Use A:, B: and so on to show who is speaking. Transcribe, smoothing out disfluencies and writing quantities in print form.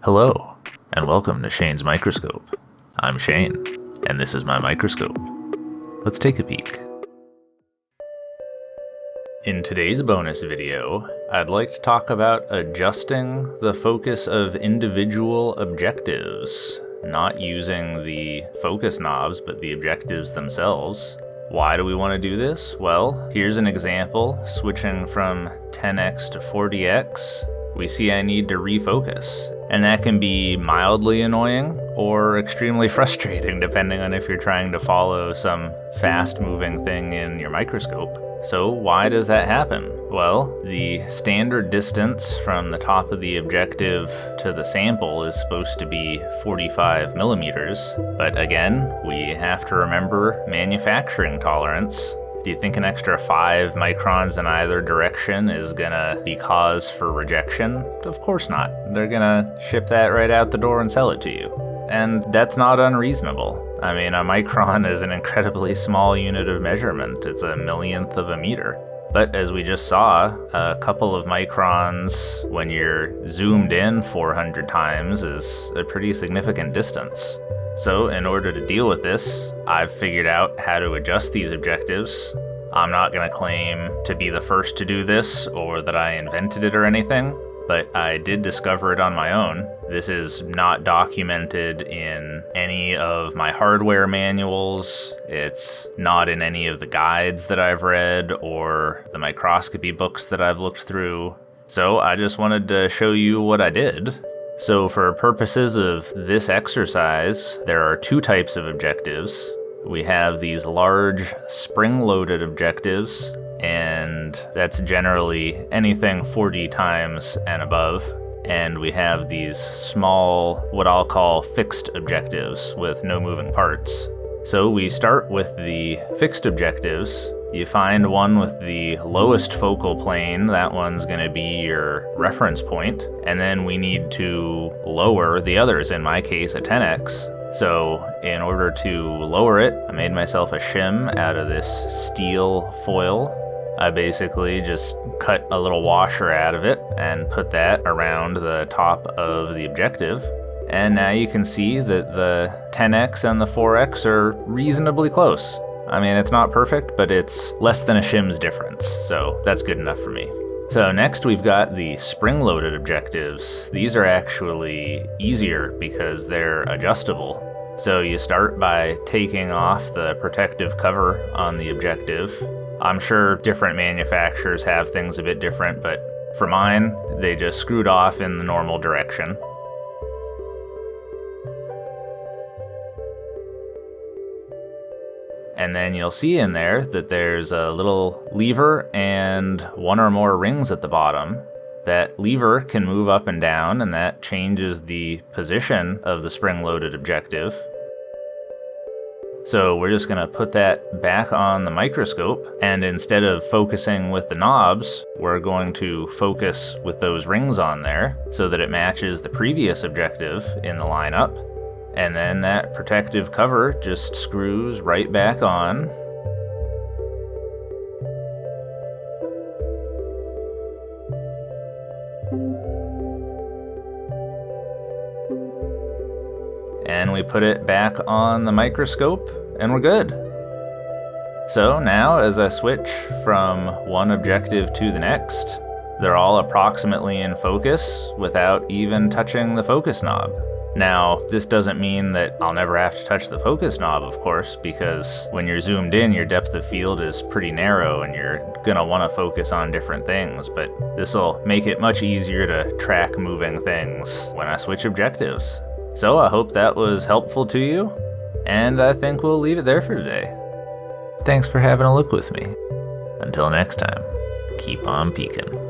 A: Hello, and welcome to Shane's Microscope. I'm Shane, and this is my microscope. Let's take a peek. In today's bonus video, I'd like to talk about adjusting the focus of individual objectives, not using the focus knobs, but the objectives themselves. Why do we want to do this? Well, here's an example. Switching from 10x to 40x, we see I need to refocus. And that can be mildly annoying or extremely frustrating depending on if you're trying to follow some fast-moving thing in your microscope. So why does that happen? Well, the standard distance from the top of the objective to the sample is supposed to be 45 millimeters. But again, we have to remember manufacturing tolerance. Do you think an extra 5 microns in either direction is gonna be cause for rejection? Of course not. They're gonna ship that right out the door and sell it to you. And that's not unreasonable. I mean, a micron is an incredibly small unit of measurement. It's a millionth of a meter. But as we just saw, a couple of microns when you're zoomed in 400 times is a pretty significant distance. So in order to deal with this, I've figured out how to adjust these objectives. I'm not going to claim to be the first to do this or that I invented it or anything, but I did discover it on my own. This is not documented in any of my hardware manuals. It's not in any of the guides that I've read or the microscopy books that I've looked through. So I just wanted to show you what I did. So for purposes of this exercise, there are two types of objectives. We have these large spring-loaded objectives, and that's generally anything 40 times and above. And we have these small, what I'll call fixed objectives with no moving parts. So we start with the fixed objectives. You find one with the lowest focal plane, that one's going to be your reference point, and then we need to lower the others, in my case a 10x. So in order to lower it, I made myself a shim out of this steel foil. I basically just cut a little washer out of it and put that around the top of the objective. And now you can see that the 10x and the 4x are reasonably close. I mean, it's not perfect, but it's less than a shim's difference, so that's good enough for me. So next we've got the spring-loaded objectives. These are actually easier because they're adjustable. So you start by taking off the protective cover on the objective. I'm sure different manufacturers have things a bit different, but for mine, they just screwed off in the normal direction. And then you'll see in there that there's a little lever and one or more rings at the bottom. That lever can move up and down, and that changes the position of the spring-loaded objective. So we're just going to put that back on the microscope, and instead of focusing with the knobs, we're going to focus with those rings on there so that it matches the previous objective in the lineup. And then that protective cover just screws right back on. And we put it back on the microscope, and we're good. So now as I switch from one objective to the next, they're all approximately in focus without even touching the focus knob. Now, this doesn't mean that I'll never have to touch the focus knob, of course, because when you're zoomed in, your depth of field is pretty narrow and you're gonna want to focus on different things, but this will make it much easier to track moving things when I switch objectives. So I hope that was helpful to you, and I think we'll leave it there for today. Thanks for having a look with me. Until next time, keep on peeking.